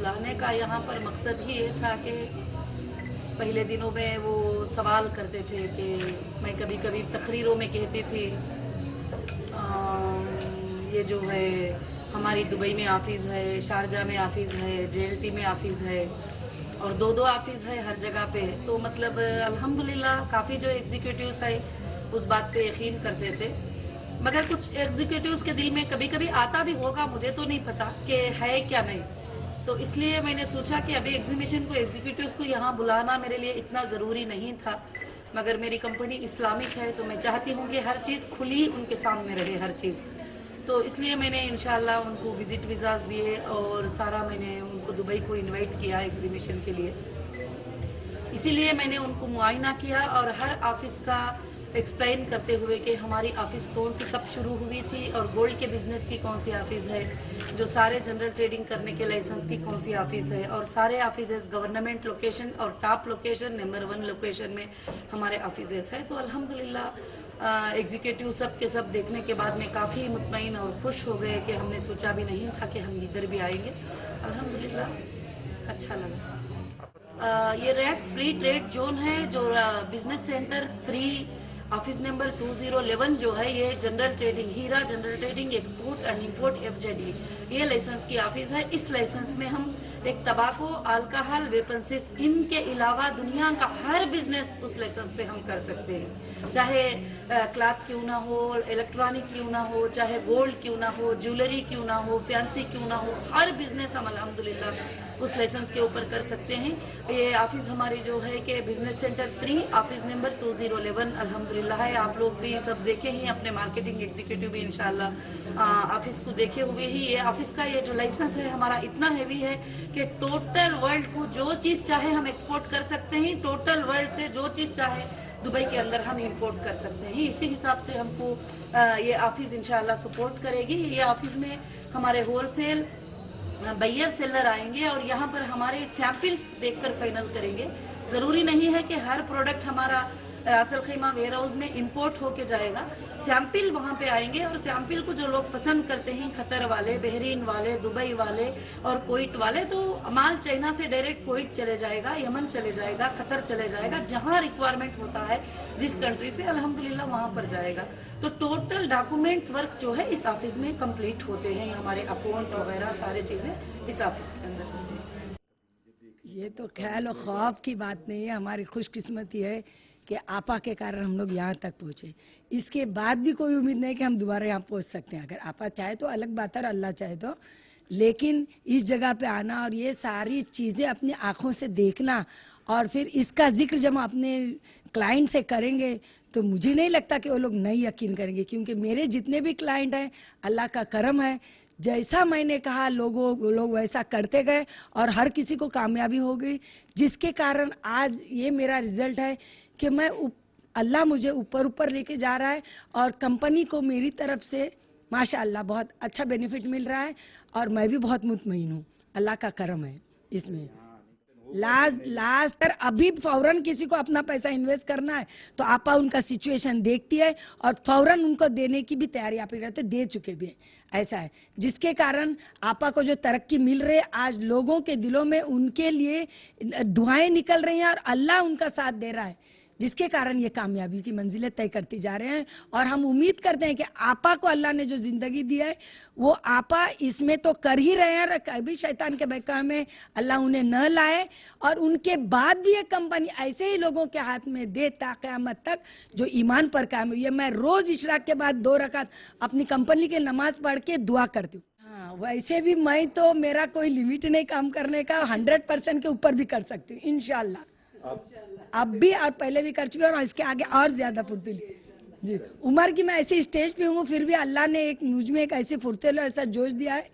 बुलाने का यहाँ पर मकसद ही ये था कि पहले दिनों में वो सवाल करते थे कि मैं कभी कभी तकरीरों में कहती थी ये जो है हमारी दुबई में ऑफिस है, शारजा में ऑफिस है, जेएलटी में ऑफिस है और दो दो ऑफिस है हर जगह पे। तो मतलब अल्हम्दुलिल्लाह काफ़ी जो एग्जीक्यूटिव्स है उस बात पे यकीन करते थे, मगर कुछ एग्जीक्यूटिव्स के दिल में कभी कभी आता भी होगा, मुझे तो नहीं पता कि है क्या नहीं। तो इसलिए मैंने सोचा कि अभी एग्जीबिशन को एग्जीक्यूटिव्स को यहाँ बुलाना मेरे लिए इतना ज़रूरी नहीं था, मगर मेरी कंपनी इस्लामिक है तो मैं चाहती हूँ कि हर चीज़ खुली उनके सामने रहे हर चीज़। तो इसलिए मैंने इंशाल्लाह उनको विज़िट वीज़ाज दिए और सारा मैंने उनको दुबई को इनवाइट किया एग्जीबिशन के लिए। इसीलिए मैंने उनको मुआयना किया और हर ऑफिस का एक्सप्लेन करते हुए कि हमारी ऑफिस कौन सी कब शुरू हुई थी और गोल्ड के बिज़नेस की कौन सी ऑफिस है, जो सारे जनरल ट्रेडिंग करने के लाइसेंस की कौन सी ऑफिस है, और सारे ऑफिस गवर्नमेंट लोकेशन और टॉप लोकेशन नंबर 1 लोकेशन में हमारे ऑफिस है। तो अल्हम्दुलिल्लाह एग्जीक्यूटिव सब के सब देखने के बाद में काफ़ी मुतमईन और खुश हो गए कि हमने सोचा भी नहीं था कि हम इधर भी आएंगे। अल्हम्दुलिल्लाह अच्छा लगा। ये रैक फ्री ट्रेड जोन है जो बिजनेस सेंटर 3 ऑफिस नंबर 2011 जो है, ये general trading Heera general trading export and import FJD ये लाइसेंस की ऑफिस है। इस लाइसेंस में हम एक तबाको, अल्कोहल, वेपन्सिस, इनके अलावा दुनिया का हर बिजनेस उस लाइसेंस पे हम कर सकते हैं, चाहे क्लॉथ क्यों ना हो, इलेक्ट्रॉनिक क्यों ना हो, चाहे गोल्ड क्यों ना हो, ज्वेलरी क्यों ना हो, फैंसी क्यों ना हो, हर बिजनेस हम अल्हम्दुलिल्लाह उस लाइसेंस के ऊपर कर सकते हैं। ये ऑफिस हमारी जो है कि बिजनेस सेंटर 3 ऑफिस नंबर 2011 अल्हम्दुलिल्लाह है। आप लोग भी सब देखे ही, अपने मार्केटिंग एग्जीक्यूटिव भी इंशाल्लाह ऑफिस को देखे हुए ही। ये ऑफिस का ये जो लाइसेंस है हमारा इतना हैवी है कि टोटल वर्ल्ड को जो चीज़ चाहे हम एक्सपोर्ट कर सकते हैं, टोटल वर्ल्ड से जो चीज़ चाहे दुबई के अंदर हम इंपोर्ट कर सकते हैं। इसी हिसाब से हमको ये ऑफिस इंशाल्लाह सपोर्ट करेगी। ये ऑफिस में हमारे होलसेल बायर सेलर आएंगे और यहाँ पर हमारे सैंपल्स देखकर फाइनल करेंगे। ज़रूरी नहीं है कि हर प्रोडक्ट हमारा असल खैमा वेयर हाउस में इंपोर्ट होके जाएगा, सैंपल वहाँ पे आएंगे और सैंपल को जो लोग पसंद करते हैं, खतर वाले, बहरीन वाले, दुबई वाले और कोइट वाले, तो माल चाइना से डायरेक्ट कोइट चले जाएगा, यमन चले जाएगा, खतर चले जाएगा, जहाँ रिक्वायरमेंट होता है जिस कंट्री से अल्हम्दुलिल्लाह वहाँ पर जाएगा। तो टोटल डॉक्यूमेंट वर्क जो है इस ऑफिस में कंप्लीट होते हैं, हमारे अकाउंट वगैरह सारे चीज़ें इस ऑफिस के अंदर होते हैं। ये तो ख्याल और ख्वाब की बात नहीं है, हमारी खुशकिस्मती है कि आपा के कारण हम लोग यहाँ तक पहुँचे। इसके बाद भी कोई उम्मीद नहीं कि हम दोबारा यहाँ पहुँच सकते हैं। अगर आपा चाहे तो अलग बात है और अल्लाह चाहे तो, लेकिन इस जगह पे आना और ये सारी चीज़ें अपनी आँखों से देखना और फिर इसका जिक्र जब हम अपने क्लाइंट से करेंगे तो मुझे नहीं लगता कि वो लोग नहीं यकीन करेंगे, क्योंकि मेरे जितने भी क्लाइंट हैं अल्लाह का करम है, जैसा मैंने कहा लोग वैसा करते गए और हर किसी को कामयाबी हो गई, जिसके कारण आज ये मेरा रिजल्ट है कि मैं अल्लाह मुझे ऊपर ऊपर लेके जा रहा है और कंपनी को मेरी तरफ से माशाअल्लाह बहुत अच्छा बेनिफिट मिल रहा है और मैं भी बहुत मुतमईन हूँ। अल्लाह का करम है इसमें। लास्ट पर अभी फौरन किसी को अपना पैसा इन्वेस्ट करना है तो आपा उनका सिचुएशन देखती है और फौरन उनको देने की भी तैयारी आप रहते, दे चुके भी हैं। ऐसा है जिसके कारण आपा को जो तरक्की मिल रही है, आज लोगों के दिलों में उनके लिए दुआएं निकल रही हैं और अल्लाह उनका साथ दे रहा है, जिसके कारण ये कामयाबी की मंजिलें तय करती जा रहे हैं। और हम उम्मीद करते हैं कि आपा को अल्लाह ने जो ज़िंदगी दी है वो आपा इसमें तो कर ही रहे हैं, कभी शैतान के बहकावे में अल्लाह उन्हें न लाए और उनके बाद भी ये कंपनी ऐसे ही लोगों के हाथ में दे ता क़यामत तक जो ईमान पर कायम हुई है। मैं रोज़ इशराक के बाद 2 रकात अपनी कंपनी की नमाज पढ़ के दुआ करती हूँ। हाँ, वैसे भी मैं तो मेरा कोई लिमिट नहीं काम करने का, 100% के ऊपर भी कर सकती हूँ इंशाल्लाह। अब भी और पहले भी कर चुके और इसके आगे और ज्यादा फुर्तीली जी। उम्र की मैं ऐसे स्टेज पे हूँ, फिर भी अल्लाह ने एक मुझ में एक ऐसे फुर्तीला ऐसा जोश दिया है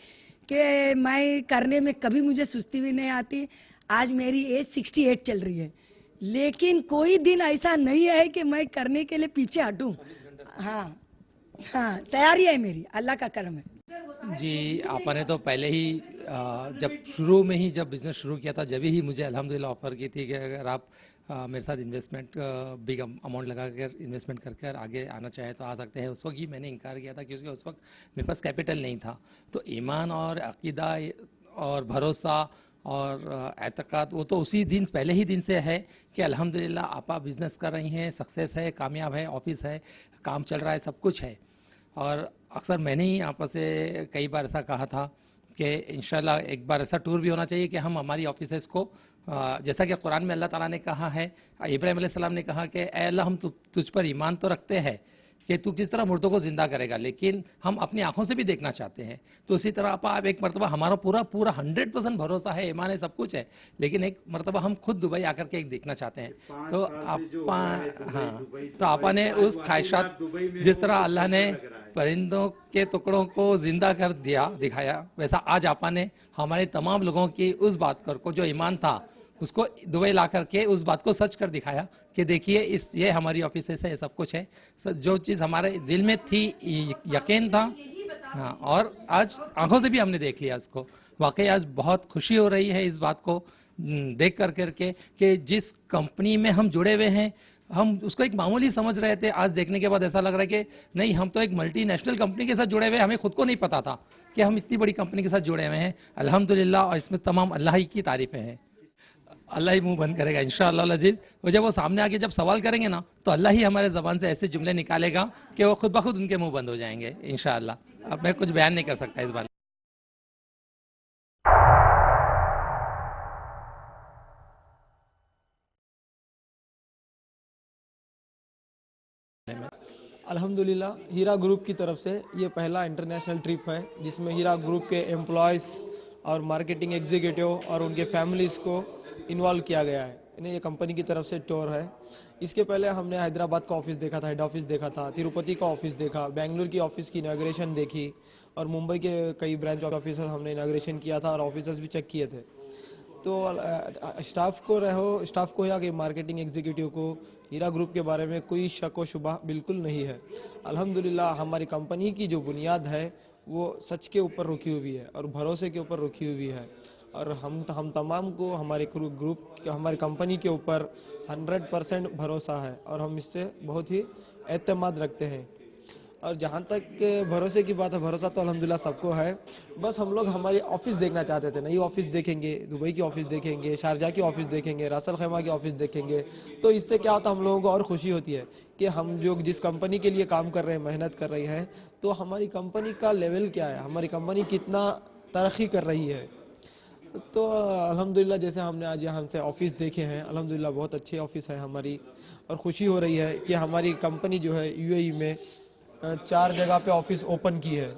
कि मैं करने में कभी मुझे सुस्ती भी नहीं आती। आज मेरी एज 68 चल रही है, लेकिन कोई दिन ऐसा नहीं है कि मैं करने के लिए पीछे हटूँ। हाँ हाँ, तैयारी है मेरी, अल्लाह का करम है जी। आपने तो पहले ही जब शुरू में ही जब बिज़नेस शुरू किया था, जब ही मुझे अल्हम्दुलिल्लाह ऑफ़र की थी कि अगर आप मेरे साथ इन्वेस्टमेंट बिग अमाउंट लगा कर इन्वेस्टमेंट कर आगे आना चाहें तो आ सकते हैं। उस वक्त ही मैंने इनकार किया था क्योंकि उस वक्त मेरे पास कैपिटल नहीं था। तो ईमान और अक़ीदा और भरोसा اور اعتقاد وہ تو اسی دن پہلے ہی دن سے ہے کہ الحمدللہ آپا بزنس کر رہی ہیں, سکسیس ہے, کامیاب ہے, آفس ہے, کام چل رہا ہے, سب کچھ ہے. اور اکثر میں نے ہی آپا سے کئی بار ایسا کہا تھا کہ انشاءاللہ ایک بار ایسا ٹور بھی ہونا چاہیے کہ ہم ہماری آفیسز کو جیسا کہ قرآن میں اللہ تعالیٰ نے کہا ہے, ابراہیم علیہ السلام نے کہا کہ اے اللہ ہم تجھ پر ایمان تو رکھتے ہیں کہ تو کس طرح مردوں کو زندہ کرے گا, لیکن ہم اپنی آنکھوں سے بھی دیکھنا چاہتے ہیں. تو اسی طرح آپ ایک مرتبہ ہمارا پورا 100% بھروسہ ہے, ایمان ہے, سب کچھ ہے, لیکن ایک مرتبہ ہم خود دبئی آ کر کے ایک دیکھنا چاہتے ہیں. تو تو آپا نے اس خواہشات, جس طرح اللہ نے پرندوں کے ٹکڑوں کو زندہ کر دکھایا, ویسا آج آپا نے ہمارے تمام لوگوں کی اس بات کو جو ایمان تھا اس کو دبئی لا کر کے اس بات کو سچ کر دکھایا کہ دیکھیے یہ ہماری آفیسز ہے, سب کچھ ہے. جو چیز ہمارے دل میں تھی, یقین تھا, ہاں, اور آج آنکھوں سے بھی ہم نے دیکھ لیا اس کو. واقعی آج بہت خوشی ہو رہی ہے اس بات کو دیکھ کر کے کہ جس کمپنی میں ہم جڑے ہوئے ہیں, ہم اس کو ایک معمولی سمجھ رہے تھے, آج دیکھنے کے بعد ایسا لگ رہا ہے کہ نہیں, ہم تو ایک ملٹی نیشنل کمپنی کے ساتھ جڑے ہوئے ہیں, ہمیں خود کو نہیں پتا تھا کہ ہم اتنی بڑی کمپنی کے ساتھ جڑے ہوئے ہیں. الحمدللہ, اور اس میں تمام اللہ ہی کی تعریفیں ہیں. اللہ ہی منہ بند کرے گا انشاءاللہ العزیز. وہ جب وہ سامنے آ کے جب سوال کریں گے نا, تو اللہ ہی ہمارے زبان سے ایسے جملے نکالے گا کہ وہ خود بخود ان کے منہ بند ہو جائیں گے انشاءاللہ. اب میں کچھ بیان نہیں کر سکتا اس بارے. الحمدللہ ہیرا گروپ کی طرف سے یہ پہلا انٹرنیشنل ٹرپ ہے جس میں ہیرا گروپ کے امپلائز اور مارکیٹنگ ایگزیکٹو اور ان کے فیملیز کو انوالو کیا گیا ہے. یہ کمپنی کی طرف سے ٹور ہے. اس کے پہلے ہم نے حیدرآباد کا آفس دیکھا تھا, ہیڈ آفس دیکھا تھا, تروپتی کا آفس دیکھا, بنگلور کی آفس کی اناگریشن دیکھی, اور ممبئی کے کئی برانچ آفیسز ہم نے اناگریشن کیا تھا اور آفیسز بھی چیک کیے تھے. تو اسٹاف کو یا کہ مارکیٹنگ ایگزیکٹو کو ہیرا گروپ کے بارے میں کوئی شک و شبہ بالکل نہیں ہے. الحمدللہ ہماری کمپنی کی جو بنیاد ہے وہ سچ کے اوپر رکی ہوئی ہے اور بھروسے کے اوپر رکی ہوئی ہے, اور ہم تمام کو ہمارے گروپ ہماری کمپنی کے اوپر 100% بھروسہ ہے اور ہم اس سے بہت ہی اعتماد رکھتے ہیں. اور جہاں تک بھروسے کی بات ہے, بھروسہ تو الحمدللہ سب کو ہے. بس ہم لوگ ہماری آفس دیکھنا چاہتے تھے, نئی آفس دیکھیں گے, دبئی کی آفس دیکھیں گے, شارجہ کی آفس دیکھیں گے, راس الخیمہ کی آفس دیکھیں گے. تو اس سے کیا ہوتا ہے, ہم لوگوں کو اور خوشی ہوتی ہے کہ ہم جس کمپنی کے لیے کام کر رہے ہیں, محنت کر رہی ہیں, تو ہماری کمپنی کا لیول کیا ہے, ہماری کمپنی کتنا ترقی کر رہی ہے. تو الحمدللہ جیسے ہم نے آج یہاں سے آفس دیکھے ہیں, الحمدللہ بہت اچھی آفس ہے ہماری, اور خوشی ہو رہی ہے کہ ہماری کمپنی جو ہے یو اے ای میں 4 جگہ پہ آفس اوپن کی ہے.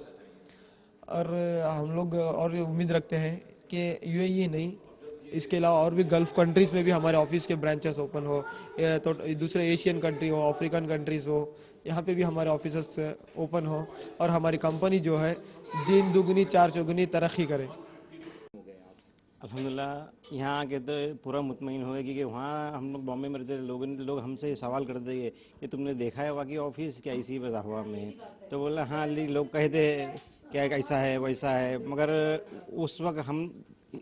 اور ہم لوگ اور امید رکھتے ہیں کہ یو اے ای نہیں, اس کے علاوہ اور بھی گلف کنٹریز میں بھی ہمارے آفس کے برانچز اوپن ہو, تو دوسرے Asian country who, African countries who, یہاں پہ بھی ہمارے آفیسز اوپن ہو اور ہماری کمپنی جو ہے دن دگنی چار چوگنی ترقی کرے. الحمدللہ یہاں آ کے تو پورا مطمئن ہوئے کہ وہاں ہم لوگ بامبے میں رہتے, لوگ ہم سے سوال کرتے ہیں کہ تم نے دیکھا ہے واقعی آفس کیا اسی پر ہوا میں, تو بولا ہاں لوگ کہتے کیا ایسا ہے ویسا ہے, مگر اس وقت ہم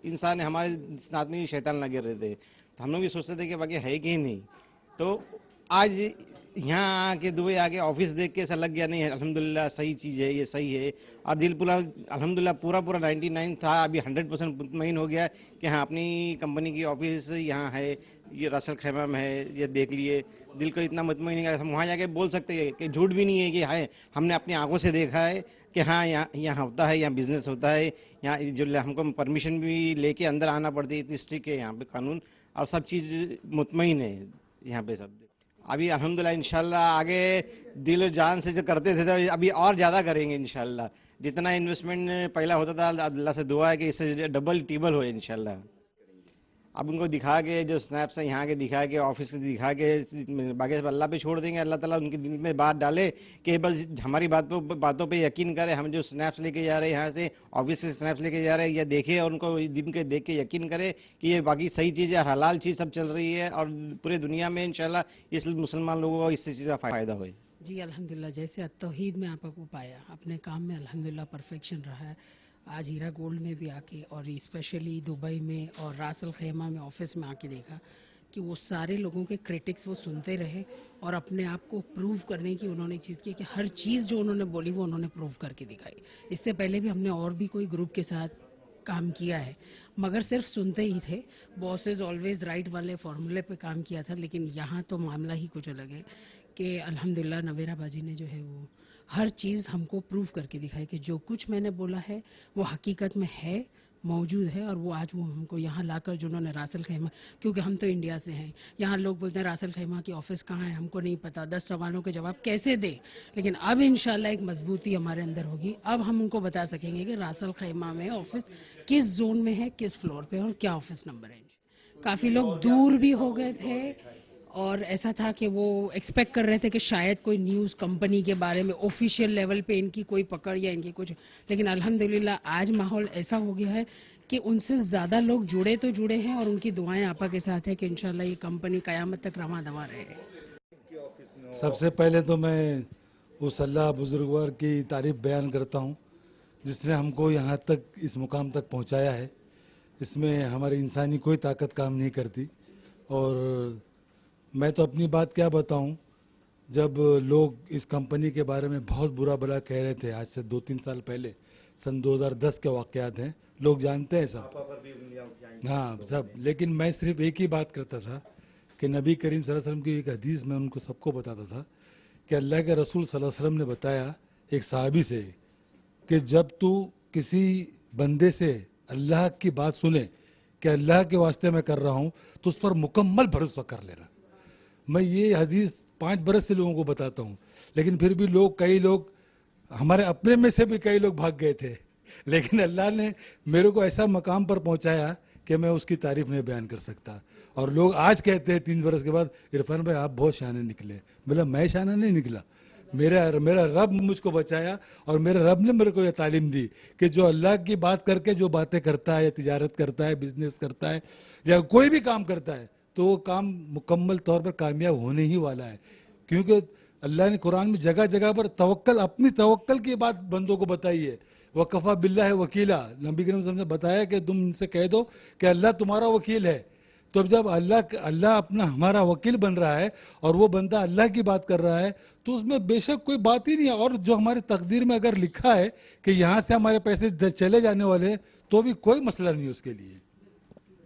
انسان ہمارے ساتھ میں شیطان لگے رہتے, تو ہم لوگ بھی سوچتے تھے کہ واقعی ہے کہ نہیں. تو آج یہاں آ کے دبئی آ کے آفس دیکھ کے ایسا لگ گیا نہیں الحمدللہ صحیح چیز ہے, یہ صحیح ہے. اور دل پورا الحمدللہ پورا 99 تھا, ابھی 100% مطمئن ہو گیا کہ ہاں اپنی کمپنی کی آفس یہاں ہے, یہ راس الخیمہ میں ہے, یہ دیکھ لیے. دل کو اتنا مطمئن ہے کہ ہم وہاں جا کے بول سکتے ہیں کہ جھوٹ بھی نہیں ہے کہ ہے, ہم نے اپنی آنکھوں سے دیکھا ہے کہ ہاں یہاں ہوتا ہے, یہاں بزنس ہوتا ہے, یہاں جو ہم کو پرمیشن بھی لے کے اندر آنا پڑتی ہے, اتنی اسٹرکٹ ہے یہاں پہ قانون, اور سب چیز مطمئن ہے یہاں پہ سب. ابھی الحمدللہ انشاءاللہ آگے دل و جان سے جو کرتے تھے تو ابھی اور زیادہ کریں گے انشاءاللہ. جتنا انویسٹمنٹ پہلا ہوتا تھا اللہ سے دعا ہے کہ اس سے ڈبل ٹیبل ہوئے انشاءاللہ. اب ان کو دکھا کے جو سنیپس ہیں یہاں کے دکھا کے, آفس کے دکھا کے, باقی سب اللہ پہ چھوڑ دیں گے. اللہ تعالیٰ ان کے دل میں بات ڈالے کہ بس ہماری باتوں پہ یقین کرے. ہم جو سنیپس لے کے جا رہے ہیں یہاں سے آفس سے سنیپس لے کے جا رہے ہیں, یا دیکھے اور ان کو دن کے دیکھ کے یقین کرے کہ یہ باقی صحیح چیز ہے, حلال چیز سب چل رہی ہے, اور پورے دنیا میں انشاءاللہ اس مسلمان لوگوں کو اس سے چیز کا فائدہ ہوئے. جی الحمدللہ, جیسے توحید میں آپ کو پایا, اپنے کام میں الحمدللہ پرفیکشن رہا ہے. آج ہیرا گولڈ میں بھی آ کے, اور اسپیشلی دبئی میں اور راس الخیمہ میں آفس میں آ کے دیکھا کہ وہ سارے لوگوں کے کرٹکس وہ سنتے رہے, اور اپنے آپ کو پروو کرنے کی انہوں نے چیز کی کہ ہر چیز جو انہوں نے بولی وہ انہوں نے پروو کر کے دکھائی. اس سے پہلے بھی ہم نے اور بھی کوئی گروپ کے ساتھ काम किया है, मगर सिर्फ सुनते ही थे. बॉसेस ऑलवेज राइट वाले फॉर्मूले पे काम किया था, लेकिन यहाँ तो मामला ही कुछ अलग है कि अल्हम्दुलिल्लाह नवेरा बाजी ने जो है वो हर चीज़ हमको प्रूव करके दिखाई कि जो कुछ मैंने बोला है वो हकीकत में है, मौजूद है. और वो आज वो हमको यहाँ लाकर जो उन्होंने रासल खैमा, क्योंकि हम तो इंडिया से हैं, यहाँ लोग बोलते हैं रासल खैमा की ऑफिस कहाँ है, हमको नहीं पता, 10 सवालों के जवाब कैसे दें. लेकिन अब इंशाल्लाह एक मजबूती हमारे अंदर होगी. अब हम उनको बता सकेंगे कि रासल खैमा में ऑफिस किस जोन में है, किस फ्लोर पे और क्या ऑफिस नंबर है. काफ़ी लोग दूर भी हो गए थे और ऐसा था कि वो एक्सपेक्ट कर रहे थे कि शायद कोई न्यूज़ कंपनी के बारे में ऑफिशियल लेवल पे इनकी कोई पकड़ या इनकी कुछ, लेकिन अल्हम्दुलिल्लाह आज माहौल ऐसा हो गया है कि उनसे ज़्यादा लोग जुड़े तो जुड़े हैं और उनकी दुआएं आपा के साथ है कि इंशाल्लाह ये कंपनी क़यामत तक रवां दवा रहे. सबसे पहले तो मैं उस अल्लाह बुजुर्गवार की तारीफ़ बयान करता हूँ जिसने हमको यहाँ तक इस मुकाम तक पहुँचाया है. इसमें हमारी इंसानी कोई ताकत काम नहीं करती. और मैं तो अपनी बात क्या बताऊं, जब लोग इस कंपनी के बारे में बहुत बुरा भला कह रहे थे आज से 2-3 साल पहले, सन 2010 के वाक़यात हैं, लोग जानते हैं सब, हाँ सब. लेकिन मैं सिर्फ एक ही बात करता था कि नबी करीम सल्लल्लाहु अलैहि वसल्लम की एक हदीस में उनको सबको बताता था कि अल्लाह के रसूल सल्लल्लाहु अलैहि वसल्लम ने बताया एक सहाबी से कि जब तू किसी बंदे से अल्लाह की बात सुने कि अल्लाह के वास्ते मैं कर रहा हूँ तो उस पर मुकम्मल भरोसा कर लेना. मैं ये हदीस 5 बरस से लोगों को बताता हूँ, लेकिन फिर भी कई लोग हमारे अपने में से भी कई लोग भाग गए थे. लेकिन अल्लाह ने मेरे को ऐसा मकाम पर पहुँचाया कि मैं उसकी तारीफ़ नहीं बयान कर सकता. और लोग आज कहते हैं 3 बरस के बाद, इरफान भाई आप बहुत शाने निकले. बोला मैं शाना नहीं निकला, मेरा रब मुझको बचाया और मेरे रब ने मेरे को ये तालीम दी कि जो अल्लाह की बात करके जो बातें करता है, या तिजारत करता है, बिजनेस करता है या कोई भी काम करता है, तो वो काम मुकम्मल तौर पर कामयाब होने ही वाला है. क्योंकि अल्लाह ने कुरान में जगह जगह पर तवक्कल, अपनी तवक्कल की बात बंदों को बताई है. वकफ़ा बिल्लाह है वकीला, नबी करीम ने बताया कि तुम इनसे कह दो कि अल्लाह तुम्हारा वकील है. तो अब जब अल्लाह अपना हमारा वकील बन रहा है और वो बंदा अल्लाह की बात कर रहा है, तो उसमें बेशक कोई बात ही नहीं है. और जो हमारी तकदीर में अगर लिखा है कि यहाँ से हमारे पैसे चले जाने वाले हैं, तो भी कोई मसला नहीं उसके लिए.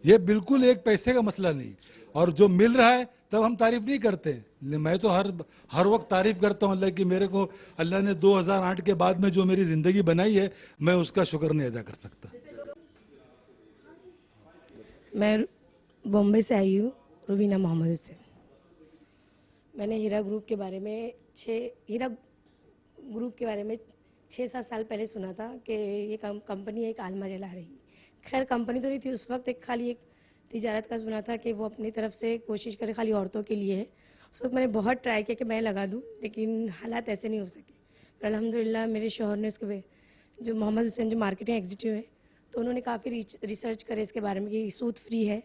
ये बिल्कुल एक पैसे का मसला नहीं. और जो मिल रहा है तब हम तारीफ नहीं करते. मैं तो हर वक्त तारीफ करता हूँ अल्लाह की. मेरे को अल्लाह ने 2008 के बाद में जो मेरी ज़िंदगी बनाई है, मैं उसका शुक्र नहीं अदा कर सकता. मैं बॉम्बे से आई हूँ, रुबीना मोहम्मद हुसैन. मैंने हीरा ग्रुप के बारे में 6-7 साल पहले सुना था कि ये कंपनी एक आलमा जला रही. खैर कंपनी तो नहीं थी उस वक्त, खाली एक तिजारत का सुना था कि वो अपनी तरफ से कोशिश करे खाली औरतों के लिए है. उस वक्त मैंने बहुत ट्राई किया कि मैं लगा दूं, लेकिन हालात ऐसे नहीं हो सके. पर अल्हम्दुलिल्लाह मेरे शौहर ने उसके जो मोहम्मद हुसैन जो मार्केटिंग एग्जीक्यूटिव है, तो उन्होंने काफ़ी रिसर्च करे इसके बारे में कि सूद फ्री है.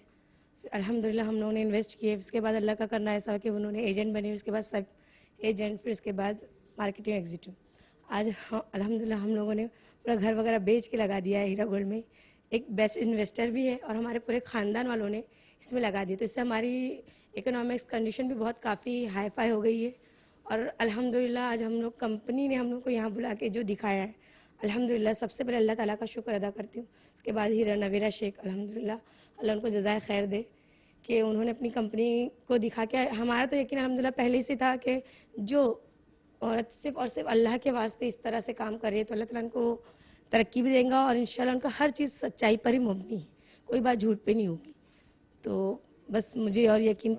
अल्हम्दुलिल्लाह हम लोगों ने इन्वेस्ट किए. उसके बाद अल्लाह का करना ऐसा कि उन्होंने एजेंट बने, उसके बाद सब एजेंट, फिर उसके बाद मार्केटिंग एग्जीक्यूटिव. आज अल्हम्दुलिल्लाह हम लोगों ने पूरा घर वगैरह बेच के लगा दिया है हीरा गोल्ड में. एक बेस्ट इन्वेस्टर भी है और हमारे पूरे ख़ानदान वालों ने इसमें लगा दिया. तो इससे हमारी इकोनॉमिक्स कंडीशन भी बहुत काफ़ी हाई फाई हो गई है. और अल्हम्दुलिल्लाह आज कंपनी ने हम लोग को यहाँ बुला के जो दिखाया है, अल्हम्दुलिल्लाह सबसे पहले अल्लाह ताला का शुक्र अदा करती हूँ. उसके बाद हीरा नवेरा शेख, अल्हम्दुलिल्लाह अल्लाह उनको जज़ाए खैर दे कि उन्होंने अपनी कंपनी को दिखा के. हमारा तो यकीन अल्हम्दुलिल्लाह पहले से था कि जो औरत सिर्फ और सिर्फ अल्लाह के वास्ते इस तरह से काम कर रही है तो अल्लाह ताला उनको तरक्की भी देगा और इंशाल्लाह उनका हर चीज़ सच्चाई पर ही मबनी है, कोई बात झूठ पे नहीं होगी. तो बस मुझे और यकीन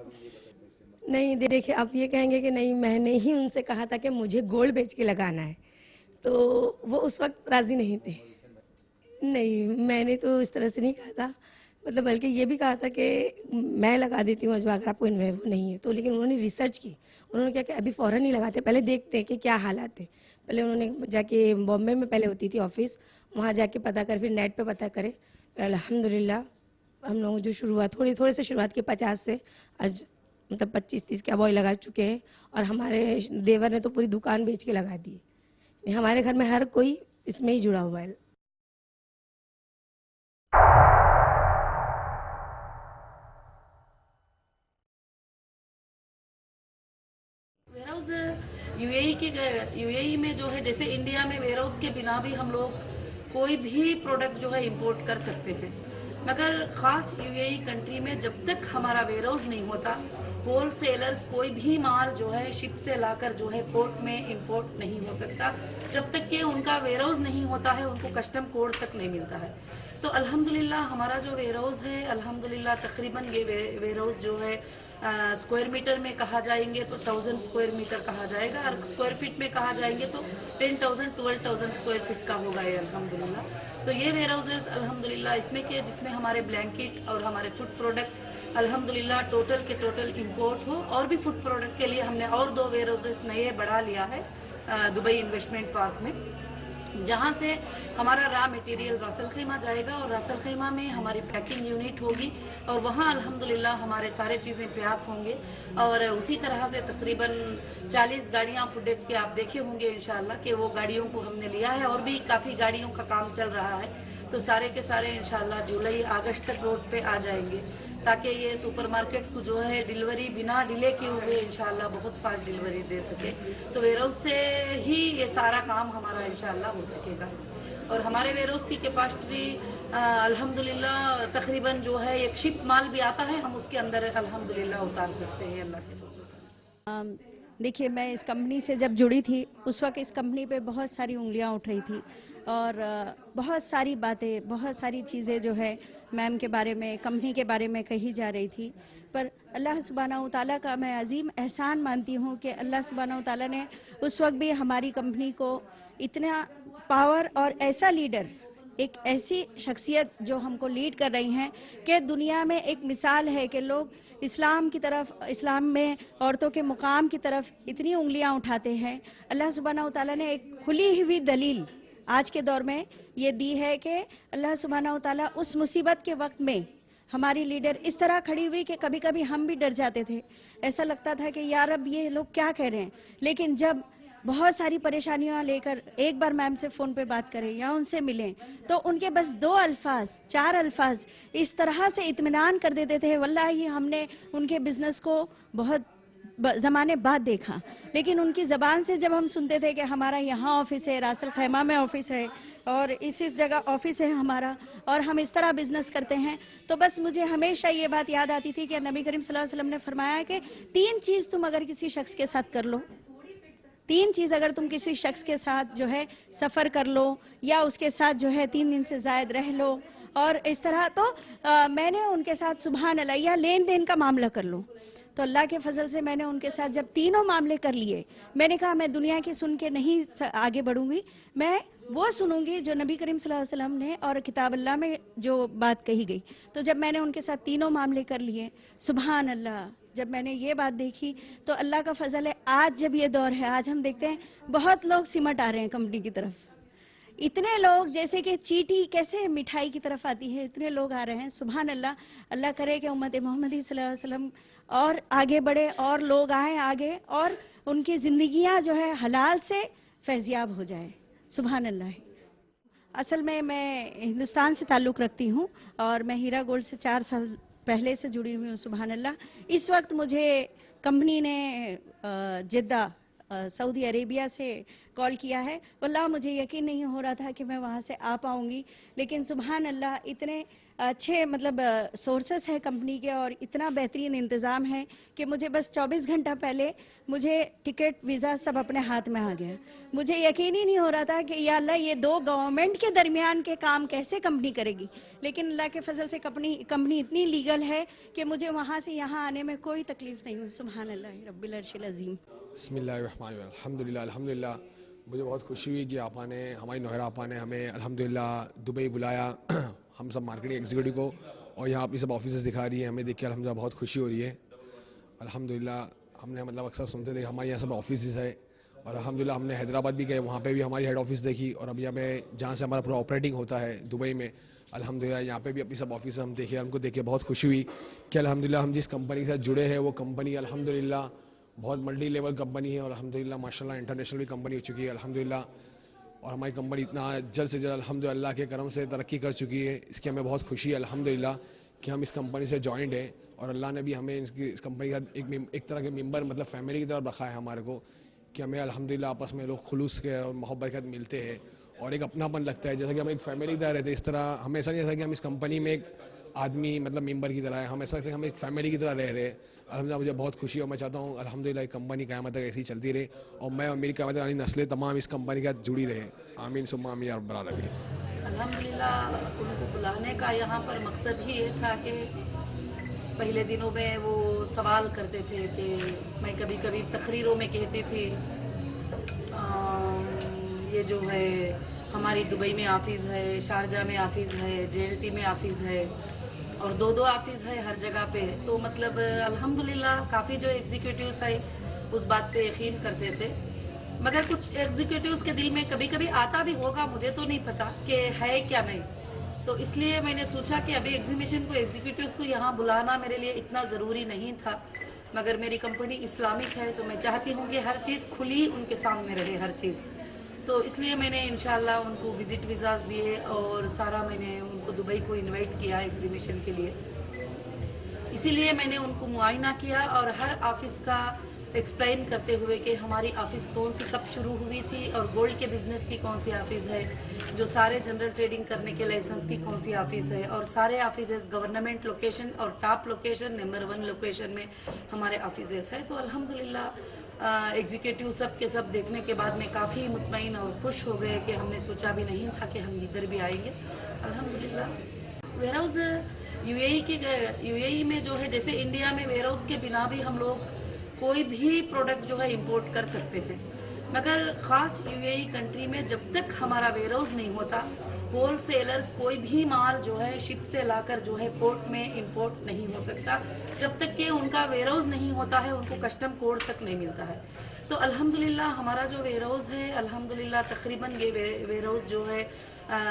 नहीं. देखिए आप ये कहेंगे कि नहीं मैंने ही उनसे कहा था कि मुझे गोल्ड बेच के लगाना है, तो वो उस वक्त राज़ी नहीं थे. नहीं मैंने तो इस तरह से नहीं कहा था, मतलब बल्कि ये भी कहा था कि मैं लगा देती हूँ अगर आपको वो नहीं है तो. लेकिन उन्होंने रिसर्च की, उन्होंने क्या कि अभी फ़ौरन नहीं लगाते, पहले देखते हैं कि क्या हालात है. पहले उन्होंने जाके बॉम्बे में पहले होती थी ऑफिस, वहाँ जाके पता कर, फिर नेट पे पता करें. अल्हम्दुलिल्लाह हम लोग जो शुरुआत थोड़े से शुरुआत की 50 से आज मतलब 25-30 के अबॉय लगा चुके हैं. और हमारे देवर ने तो पूरी दुकान बेच के लगा दी. हमारे घर में हर कोई इसमें ही जुड़ा हुआ है. वेयरहाउस यूएई में जो है, जैसे इंडिया में वेयरहाउस के बिना भी हम लोग कोई भी प्रोडक्ट जो है इंपोर्ट कर सकते हैं, मगर ख़ास यूएई कंट्री में जब तक हमारा वेयरहाउस नहीं होता, होल सेलर्स कोई भी माल जो है शिप से लाकर जो है पोर्ट में इंपोर्ट नहीं हो सकता, जब तक कि उनका वेयरहाउस नहीं होता है, उनको कस्टम कोड तक नहीं मिलता है। तो अल्हम्दुलिल्लाह हमारा जो वेयरहाउस है, अल्हम्दुलिल्लाह तकरीबन ये वेयरहाउस जो है स्क्वायर मीटर में कहा जाएंगे तो 1000 स्क्वायर मीटर कहा जाएगा, और स्क्वायर फीट में कहा जाएंगे तो 10,000 12,000 स्क्वायर फीट का होगा ये अल्हम्दुलिल्लाह। तो ये वेयरहाउसेस अल्हम्दुलिल्लाह इसमें के जिसमें हमारे ब्लैंकेट और हमारे फूड प्रोडक्ट अल्हम्दुलिल्लाह टोटल के टोटल इंपोर्ट हो, और भी फूड प्रोडक्ट के लिए हमने और 2 वेयरहाउसेस नए बढ़ा लिया है दुबई इन्वेस्टमेंट पार्क में, जहाँ से हमारा रॉ मटेरियल रासल खैमा जाएगा और रासल खैमा में हमारी पैकिंग यूनिट होगी, और वहाँ अल्हम्दुलिल्लाह हमारे सारे चीज़ें पैक होंगे। और उसी तरह से तकरीबन 40 गाड़ियाँ फूडेक्स के आप देखे होंगे इंशाल्लाह कि वो गाड़ियों को हमने लिया है, और भी काफ़ी गाड़ियों का काम चल रहा है। तो सारे के सारे इंशाल्लाह जुलाई अगस्त तक रोड पे आ जाएंगे, ताकि ये सुपरमार्केट्स को जो है डिलीवरी बिना डिले किए हुए इंशाल्लाह बहुत फास्ट डिलीवरी दे सके। तो वेयरहाउस से ही ये सारा काम हमारा इंशाल्लाह हो सकेगा। और हमारे वेयरहाउस की कैपेसिटी अल्हम्दुलिल्लाह तकरीबन जो है एक शिप माल भी आता है, हम उसके अंदर अल्हम्दुलिल्लाह उतार सकते हैं अल्लाह के फज़ल से। देखिए, मैं इस कंपनी से जब जुड़ी थी उस वक्त इस कंपनी पे बहुत सारी उंगलियां उठ रही थी, और बहुत सारी बातें, बहुत सारी चीज़ें जो है मैम के बारे में, कंपनी के बारे में कही जा रही थी। पर अल्लाह सुब्हानहू तआला का मैं अजीम एहसान मानती हूँ कि अल्लाह सुब्हानहू तआला ने उस वक्त भी हमारी कंपनी को इतना पावर और ऐसा लीडर, एक ऐसी शख्सियत जो हमको लीड कर रही हैं कि दुनिया में एक मिसाल है कि लोग इस्लाम की तरफ, इस्लाम में औरतों के मुकाम की तरफ इतनी उंगलियां उठाते हैं। अल्लाह सुब्हानहू तआला ने एक खुली हुई दलील आज के दौर में ये दी है कि अल्लाह सुब्हानहू तआला उस मुसीबत के वक्त में हमारी लीडर इस तरह खड़ी हुई कि कभी कभी हम भी डर जाते थे। ऐसा लगता था कि यार अब ये लोग क्या कह रहे हैं, लेकिन जब बहुत सारी परेशानियां लेकर एक बार मैम से फ़ोन पे बात करें या उनसे मिलें तो उनके बस 2 अल्फाज, 4 अल्फाज इस तरह से इत्मीनान कर देते थे। वल्लाही हमने उनके बिज़नेस को बहुत ज़माने बाद देखा, लेकिन उनकी ज़बान से जब हम सुनते थे कि हमारा यहाँ ऑफिस है, रासल खैमा में ऑफिस है, और इस जगह ऑफिस है हमारा, और हम इस तरह बिज़नेस करते हैं, तो बस मुझे हमेशा ये बात याद आती थी कि नबी करीम सल्लल्लाहु अलैहि वसल्लम ने फरमाया कि 3 चीज़ तुम अगर किसी शख्स के साथ कर लो, 3 चीज़ अगर तुम किसी शख्स के साथ जो है सफ़र कर लो या उसके साथ जो है 3 दिन से ज़ायद रह लो और इस तरह, तो मैंने उनके साथ सुभान अल्लाह या लेन देन का मामला कर लो। तो अल्लाह के फजल से मैंने उनके साथ जब तीनों मामले कर लिए, मैंने कहा मैं दुनिया की सुन के नहीं आगे बढ़ूंगी, मैं वो सुनूंगी जो नबी करीम सल्लल्लाहु अलैहि वसल्लम ने और किताब अल्लाह में जो बात कही गई। तो जब मैंने उनके साथ तीनों मामले कर लिए, सुभान अल्लाह, जब मैंने ये बात देखी तो अल्लाह का फजल है, आज जब ये दौर है, आज हम देखते हैं बहुत लोग सिमट आ रहे हैं कंपनी की तरफ। इतने लोग जैसे कि चींटी कैसे मिठाई की तरफ आती है, इतने लोग आ रहे हैं। सुभान अल्लाह, अल्लाह करे कि उम्मत मोहम्मदी सल्लल्लाहु अलैहि वसल्लम और आगे बढ़े और लोग आए आगे और उनकी ज़िंदगियां जो है हलाल से फैज़याब हो जाए। सुभान अल्लाह। असल में मैं हिंदुस्तान से ताल्लुक़ रखती हूँ और मैं हीरा गोल्ड से 4 साल पहले से जुड़ी हुई हूँ। सुभान अल्लाह। इस वक्त मुझे कंपनी ने जिद्दा सऊदी अरेबिया से कॉल किया है। वल्लाह मुझे यकीन नहीं हो रहा था कि मैं वहाँ से आ पाऊँगी, लेकिन सुभान अल्लाह इतने अच्छे मतलब सोर्सेस है कंपनी के और इतना बेहतरीन इंतज़ाम है कि मुझे बस 24 घंटा पहले मुझे टिकट वीज़ा सब अपने हाथ में आ गया। मुझे यकीन ही नहीं हो रहा था कि या अल्लाह ये 2 गवर्नमेंट के दरमियान के काम कैसे कंपनी करेगी, लेकिन अल्लाह के फजल से कंपनी इतनी लीगल है कि मुझे वहाँ से यहाँ आने में कोई तकलीफ़ नहीं हुई। सुभान अल्लाह रब्बिल अर्शिल अज़ीम। बिस्मिल्लाहिर्रहमानिर्रहीम। अल्हम्दुलिल्लाह मुझे बहुत खुशी हुई कि आपा ने, हमारी नोहरा आपा ने हमें अल्हम्दुलिल्लाह दुबई बुलाया हम सब मार्केटिंग एग्जीक्यूटिव को, और यहाँ अपनी सब ऑफिसेस दिखा रही है। हमें देख के अल्हम्दुलिल्लाह बहुत खुशी हो रही है। अल्हम्दुलिल्लाह हमने मतलब अक्सर सुनते थे हमारे यहाँ सब ऑफिस है, और अल्हम्दुलिल्लाह हमने हैदराबाद भी गए, वहाँ पे भी हमारी हेड ऑफिस देखी, और अभी हमें जहाँ से हमारा पूरा ऑपरेटिंग होता है दुबई में, अल्हम्दुलिल्लाह यहाँ पे भी अपनी सब ऑफिस हम देखे। उनको देख के बहुत खुशी हुई कि अल्हम्दुलिल्लाह हम जिस कंपनी के साथ जुड़े हैं वो कंपनी अल्हम्दुलिल्लाह बहुत मल्टी लेवल कंपनी है, और अल्हम्दुलिल्लाह माशाल्लाह इंटरनेशनल भी कंपनी हो चुकी है अल्हम्दुलिल्लाह। और हमारी कंपनी इतना जल्द से जल्द अल्हम्दुलिल्लाह के करम से तरक्की कर चुकी है, इसकी हमें बहुत खुशी है अल्हम्दुलिल्लाह कि हम इस कंपनी से जॉइंट हैं, और अल्लाह ने भी हमें इस कंपनी का एक तरह के मेंबर मतलब फैमिली की तरफ रखा है हमारे को, कि हमें अल्हम्दुलिल्लाह आपस में लोग खुलूस के और मोहब्बत के साथ मिलते हैं اور ایک اپناپن لگتا ہے جیسا کہ ہم ایک فیملی کی طرح رہتے ہیں. اس طرح ہمیں ایسا نہیں ایسا کہ ہم اس کمپنی میں ایک آدمی مطلب ممبر کی طرح ہے, ہم ایسا لگتا ہے کہ ہم ایک فیملی کی طرح رہ رہے ہیں. الحمدللہ مجھے بہت خوشی ہے اور میں چاہتا ہوں الحمدللہ یہ کمپنی قیامت تک ایسی ہی چلتی رہے اور میں اور میری قیامت والی نسلیں تمام اس کمپنی کے ساتھ جڑی رہے. آمین ثم آمین یا رب العالمین. الحمدللہ ان کو بلانے کا یہاں پر مقصد ہی یہ تھا کہ پہلے دنوں میں وہ سوال کرتے تھے کہ میں کبھی کبھی تقریروں میں کہتی تھی یہ جو ہے ہماری دبئی میں آفس ہے, شارجہ میں آفس ہے, JLT میں آفس ہے اور دو آفس ہے ہر جگہ پہ. تو مطلب الحمدللہ کافی جو ایگزیکیوٹیوز ہے اس بات پہ یقین کرتے تھے, مگر کچھ ایگزیکیوٹیوز کے دل میں کبھی کبھی آتا بھی ہوگا, مجھے تو نہیں پتا کہ ہے کیا نہیں. تو اس لیے میں نے سوچا کہ ابھی ایگزیبیشن کو ایگزیکیوٹیوز کو یہاں بلانا میرے لیے اتنا ضروری نہیں تھا, مگر میری کمپنی اسلامک ہے تو میں چاہتی ہوں کہ ہر چیز کھلی ان کے سامنے رہے ہر چیز. تو اس لیے میں نے انشاءاللہ ان کو وزٹ ویزاز دیے اور سارا میں نے ان کو دبئی کو انوائٹ کیا ایگزیبیشن کے لیے. اسی لیے میں نے ان کو معائنہ کیا اور ہر آفس کا ایکسپلین کرتے ہوئے کہ ہماری آفس کون سی کب شروع ہوئی تھی اور گولڈ کے بزنس کی کون سی آفس ہے, جو سارے جنرل ٹریڈنگ کرنے کے لائسنس کی کون سی آفس ہے, اور سارے آفیسز گورنمنٹ لوکیشن اور ٹاپ لوکیشن نمبر 1 لوکیشن میں ہمارے آفیسز ہے. تو الحمدللہ ایگزیکیوٹیو سب کے سب دیکھنے کے بعد میں کافی مطمئن اور خوش ہو گئے کہ ہم نے سوچا بھی نہیں تھا کہ ہم ادھر بھی آئیں گے. الحمدللہ ویئر ہاؤس یو اے ای میں جو ہے جیسے انڈیا میں ویئر ہاؤس کے بنا بھی ہم لوگ کوئی بھی پروڈکٹ جو ہے امپورٹ کر سکتے ہیں, مگر خاص یو اے ای کنٹری میں جب تک ہمارا ویئر ہاؤس نہیں ہوتا ہول سیلرز کوئی بھی مال جو ہے شپ سے لا کر جو ہے پورٹ میں امپورٹ نہیں ہو سکتا جب تک کہ ان کا ویئر ہاؤس نہیں ہوتا ہے, ان کو کسٹم کوڈ تک نہیں ملتا ہے. تو الحمدللہ ہمارا جو ویئر ہاؤس ہے الحمدللہ تقریباً یہ ویئر ہاؤس جو ہے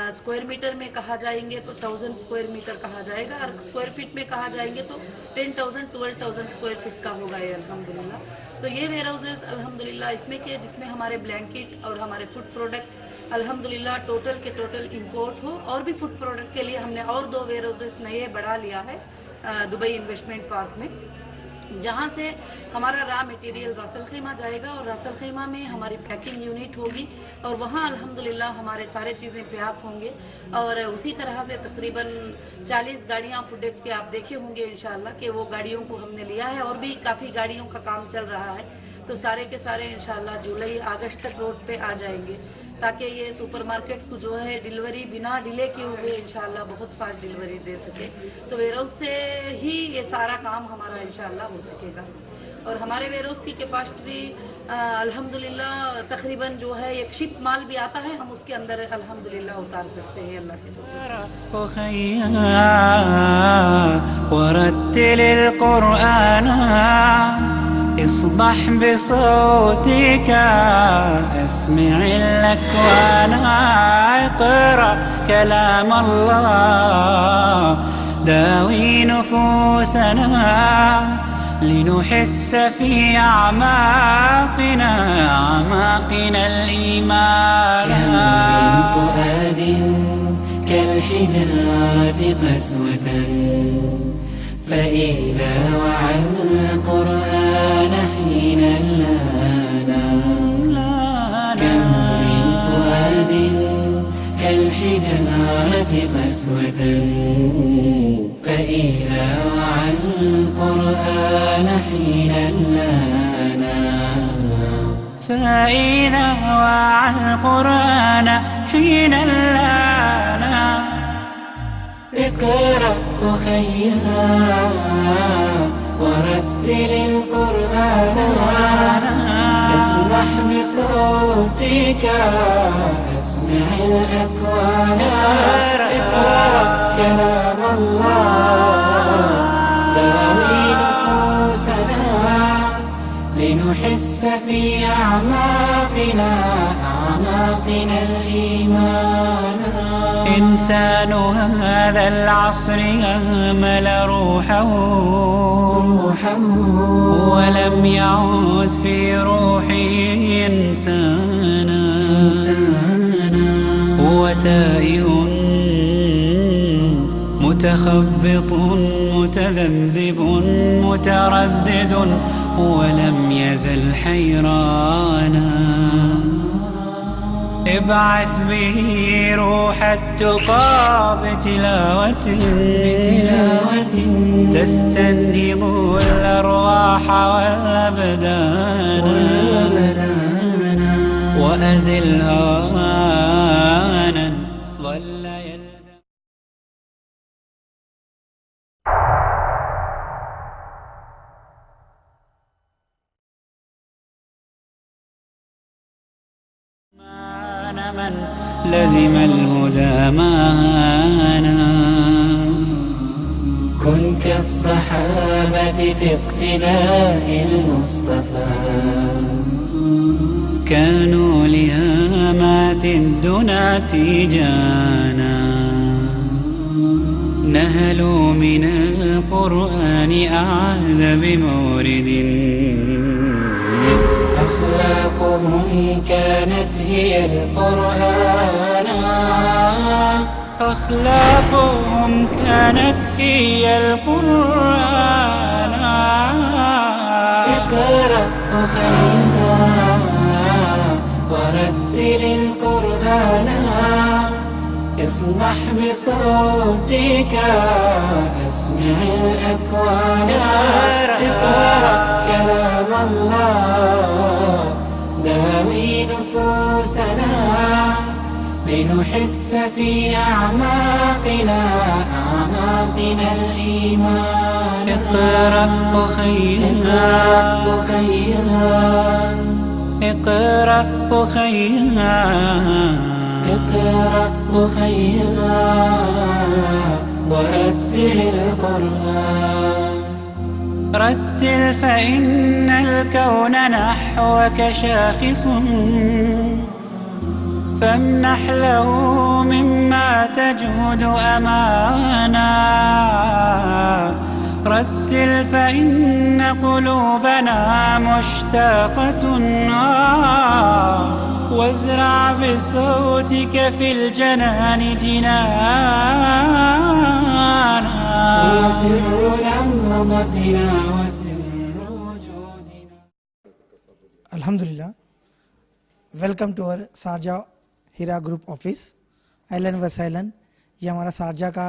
اسکوائر میٹر میں کہا جائیں گے تو 1000 اسکوائر میٹر کہا جائے گا, اور اسکوائر فٹ میں کہا جائیں گے تو 10,000 12,000 اسکوائر فٹ کا ہوگا یہ الحمدللہ. تو یہ ویئر ہاؤسز الحمدللہ اس میں کہ جس میں ہمارے بلینکٹ اور ہمارے فوڈ پروڈکٹ الحمدللہ ٹوٹل کے ٹوٹل امپورٹ ہو, اور بھی فوڈ پروڈکٹ کے لیے ہم نے اور 2 ویئر ہاؤسز نئے بڑھا لیا ہے دبئی انویسٹمنٹ پارک میں, جہاں سے ہمارا را مٹیریل راسل خیمہ جائے گا اور راسل خیمہ میں ہماری پیکنگ یونٹ ہوگی اور وہاں الحمدللہ ہمارے سارے چیزیں پیک ہوں گے. اور اسی طرح سے تقریباً 40 گاڑیاں فوڈ ایکس کے آپ دیکھے ہوں گے انشاءاللہ کہ وہ گاڑیوں کو ہم نے لیا ہے, اور بھی کافی گاڑیوں کا کام چل رہا ہے. تو سارے کے سارے انشاءاللہ جولائی اگست تک روڈ پہ آ جائیں گے تاکہ یہ سپر مارکیٹس کو جو ہے ڈیلیوری بنا ڈیلے کیے ہوئے انشاءاللہ بہت فاسٹ ڈیلیوری دے سکے. تو ویئر ہاؤس سے ہی یہ سارا کام ہمارا انشاءاللہ ہو سکے گا. اور ہمارے ویئر ہاؤس کی کیپیسٹی الحمدللہ تقریباً جو ہے ایک شپ مال بھی آتا ہے ہم اس کے اندر الحمدللہ اتار سکتے ہیں اللہ کے فضل. ورتل القرآن اصبح بصوتك اسمع الأكوان اقرأ كلام الله داوي نفوسنا لنحس في أعماقنا الإيمان. كم من فؤاد كالحجارة قسوة فإذا وعى القرآن حينا لانا. كم من فؤاد كالحجارة قسوة فإذا وعى القرآن حينا لانا. فإذا وعى القرآن حينا لانا. اقرأ أخيها ورتل القرآن اسمح بصوتك اسمع الأكوان. اقرأ كلام الله داوي نفوسنا لنحس في أعماقنا الإيمان. إنسان هذا العصر أهمل روحه ولم يعد في روحه إنسانا. هو تائه متخبط متذبذب متردد ولم يزل حيرانا. ابعث به روح التقى بتلاوة تستنهض الأرواح والأبدان وأزل هوانا ظل يلزم. من لزم الهدى مانا كن كالصحابة في اقتداء المصطفى كانوا لهامات الدنا تيجانا نهلوا من القرآن أعذ بمورد أخلاقهم كانت هي القرآن أخلاقهم كانت هي القرآن اقرأ خيرا ورتل القرآن اسمح بصوتك اسمع الأكوان اقرأ كلام الله داوي نفوسنا لنحس في أعماقنا الإيمان اقرأ خيرا اقرأ خيرا اقرأ خيرا ورتل القرآن رتل فإن الكون نحوك شاخص فامنح له مما تجود أمانا رتل فإن قلوبنا مشتاقة وازرع بصوتك في الجنان جنانا وسر لمضتنا وسر وجودنا. Alhamdulillah, welcome to our Sharjah Heera group office अहलन व सहलन। ये हमारा शारजा का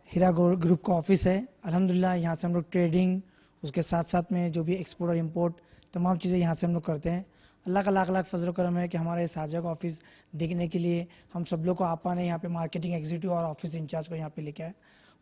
हीरा ग्रुप का ऑफिस है। अल्हम्दुलिल्लाह यहाँ से हम लोग ट्रेडिंग उसके साथ साथ में जो भी एक्सपोर्ट और इंपोर्ट तमाम चीज़ें यहाँ से हम लोग करते हैं। अल्लाह का लाख लाख फजल करम है कि हमारे शारजा का ऑफिस देखने के लिए हम सब लोग को आपा ने यहाँ पे मार्केटिंग एग्जीक्यूटिव और ऑफिस इंचार्ज को यहाँ पे लेके आए।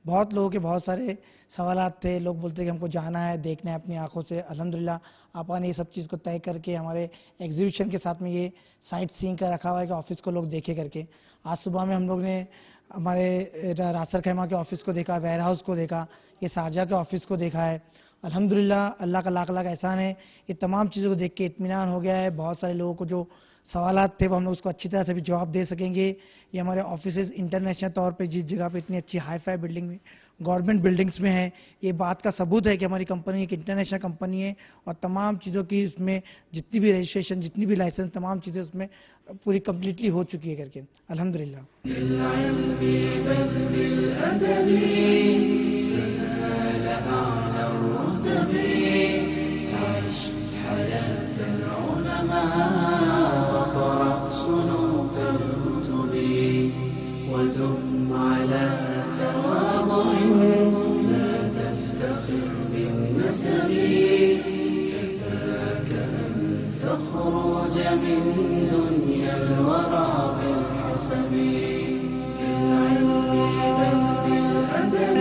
बहुत लोगों के बहुत सारे सवालात थे, लोग बोलते कि हमको जाना है, देखना है अपनी आंखों से। अल्हम्दुलिल्लाह आपा ने ये सब चीज़ को तय करके हमारे एग्जीबिशन के साथ में ये साइट सीइंग का रखा हुआ है कि ऑफिस को लोग देखे करके। आज सुबह में हम लोग ने हमारे रासर खैमा के ऑफिस को देखा, वेयर हाउस को देखा, ये शारजा के ऑफिस को देखा है। अल्हम्दुलिल्लाह अल्लाह का लाख लाख एहसान है। ये तमाम चीज़ों को देख के इत्मीनान हो गया है। बहुत सारे लोगों को जो सवालात थे वो हम लोग उसको अच्छी तरह से भी जवाब दे सकेंगे। ये हमारे ऑफिसेज इंटरनेशनल तौर पे जिस जगह पे इतनी अच्छी हाई फाई बिल्डिंग में गवर्नमेंट बिल्डिंग्स में है, ये बात का सबूत है कि हमारी कंपनी एक इंटरनेशनल कंपनी है और तमाम चीज़ों की उसमें जितनी भी रजिस्ट्रेशन, जितनी भी लाइसेंस, तमाम चीज़ें उसमें पूरी कम्प्लीटली हो चुकी है करके अल्हम्दुलिल्लाह। وقرأ صنوف الكتب ودم على تواضع لا تفتخر بالنسب كفاك أن تخرج من دنيا الورى بالحسب بالعلم بل بالأدب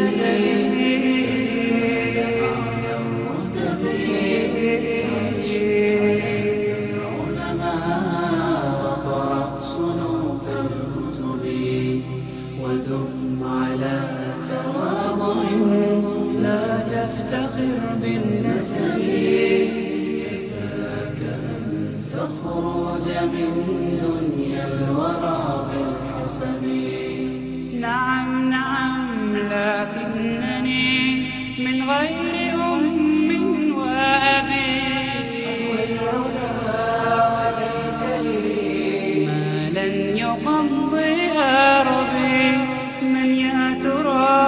ودم على تواضع لا تفتخر بالنسب كفاك أن تخرج من دنيا الورى بالحسب نعم نعم لكنني من غير أم وأبي والعلا وليس لي ما لن يقضي أربي من يا ترى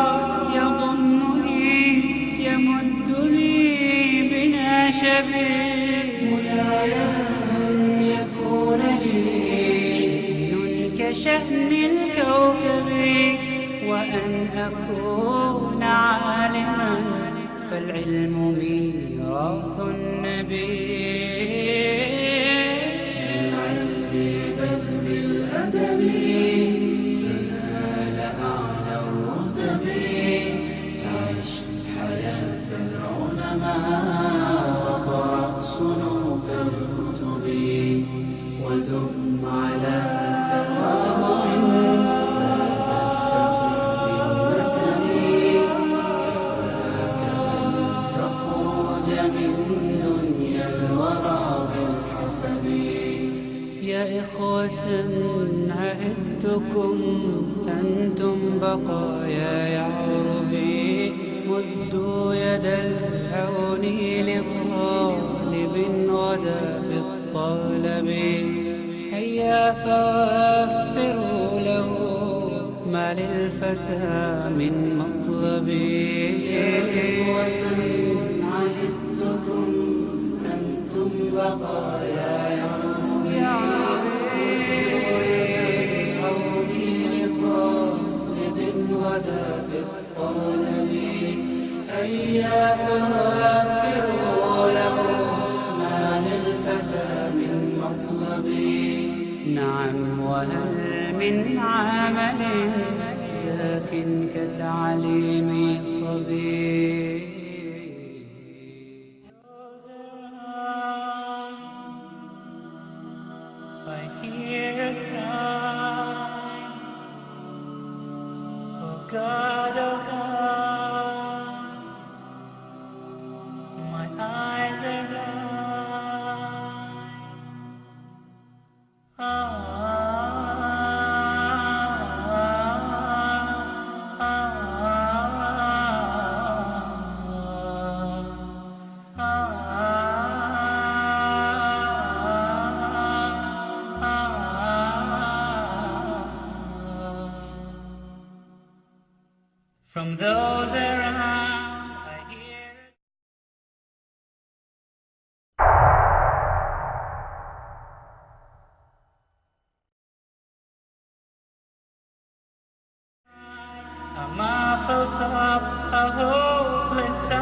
يضمني يمدني بناشبي مولاي أن يكون لي شأن الكوكب وأن أكون عالما فالعلم ميراث النبي بالعلم بل بالأدب فنال أعلى الرتب فعش حياة العلماء وقرأ صنوف الكتب ودم على تواضع لا تفتخر بالنسب كفاك أن تخرج من دنيا الورى بالحسب يا إخوة عهدتكم أنتم بقايا يعربي مدوا يد العون لطالب غدا في الطلب هيا فوفروا له ما للفتى من مطلب يا إخوة عهدتكم أنتم بقايا يعربي لطالب غدا في الطلب هيا فوفروا له ما للفتى من مطلب نعم وهل من عمل زاك كتعليم صبي I hear a cry, oh God, my eyes are from those around, I hear a muffles up a hopeless sigh.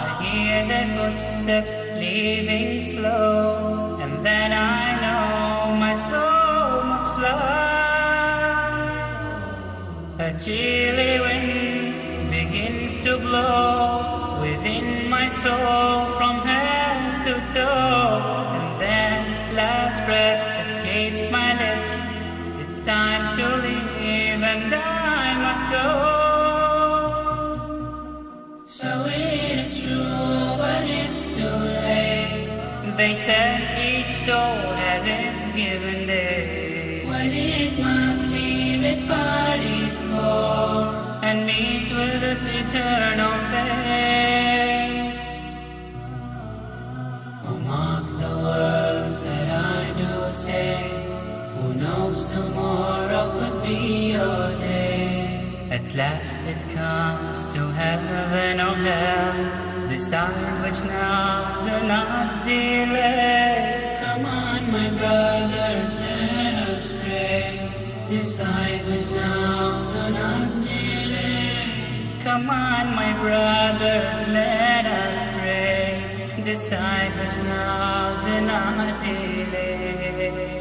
I hear their footsteps leaving slow, and then I know my soul must fly. A chilly wind begins to blow within my soul from head to toe, and then last breath escapes my lips. It's time to leave and I must go. So it is true, but it's too late. They said each soul has its given day when it must leave its body's core and meet with its eternal fate. Oh, mark the words that I do say. Who knows tomorrow could be your day. At last it comes to heaven or hell. Decide which now, do not delay. Come on, my brothers, let us pray. Decide which now, do not delay. Come on, my brothers, let us pray. Decide which now, do not delay.